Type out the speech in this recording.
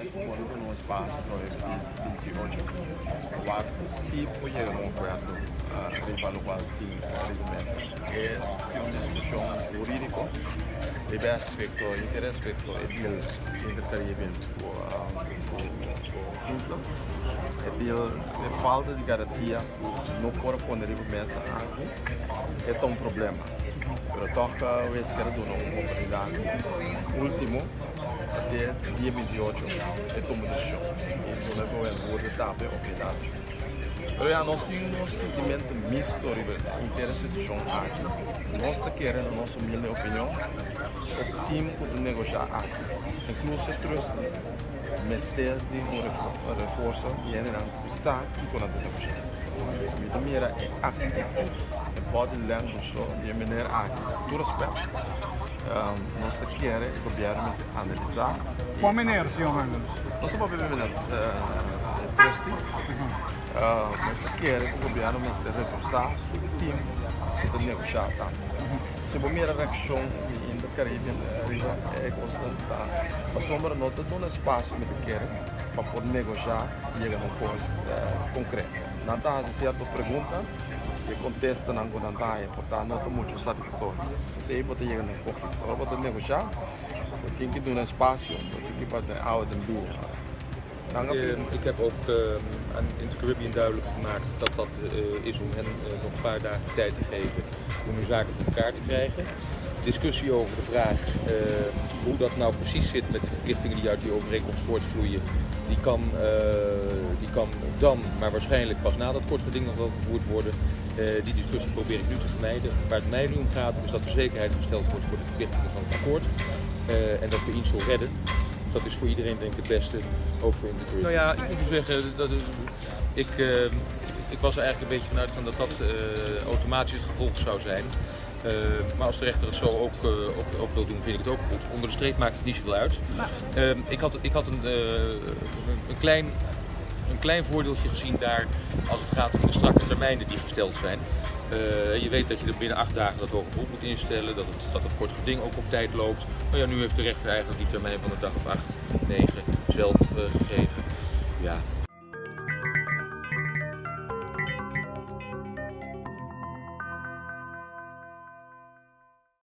disponible no espaço para o 28. Lá se puder um acordo rival qual tem mesa é uma discussão jurídica deve aspecto interesse aspecto é deal intercariben o isso é deal é falta de garantia não pode pôr na mesa aqui é um problema. Pero toca o esquerdo uma oportunidade último até dia 28 é tomar decisão e não é o outro etapa oportunidade. Pero nós temos um sentimento misto de interesse de chão aqui. Nós está querendo a nossa humilde opinião o tempo de negociar aqui. Incluso trouxe mestre de um reforço e ainda não sabe que quando negociar. A minha é atitude, pode ler de maneira aqui. Todo respeito. Nós queremos o governo analisar. Qual maneira, senhor Magnus? Nós estamos vivendo nós queremos que o governo reforçar o tempo de negociar. Se a minha reação ainda é constante, a sombra não está no espaço que querem para poder negociar e chegar a uma coisa concreta. Não está a certa pergunta que contesta não está portanto não está muito satisfatório. Se aí pode chegar a um conflito, para poder negociar, tem que dar um espaço, tem que poder houden bieden. Ik heb ook in de Caribbean duidelijk gemaakt dat dat is om hen nog een paar dagen tijd te geven om hun zaken voor elkaar te krijgen. Discussie over de vraag hoe dat nou precies zit met de verplichtingen die uit die overeenkomst voortvloeien, die kan dan, maar waarschijnlijk pas na dat kortgeding nog wel gevoerd worden. Die discussie probeer ik nu te vermijden. Waar het mij nu om gaat is dat er zekerheid gesteld wordt voor de verplichtingen van het akkoord en dat we INSO redden. Dat is voor iedereen denk ik het beste, ook voor in de Caribbean. Nou ja, ik moet zeggen, ik was er eigenlijk een beetje vanuit dat dat automatisch het gevolg zou zijn. Maar als de rechter het zo ook wil doen, vind ik het ook goed. Onder de streep maakt het niet zoveel uit. Ik had een klein voordeeltje gezien daar als het gaat om de strakke termijnen die gesteld zijn. Je weet dat je er binnen 8 dagen dat hoger beroep moet instellen, dat het kort geding ook op tijd loopt. Maar ja, nu heeft de rechter eigenlijk die termijn van de dag of 8, 9 zelf gegeven. Ja.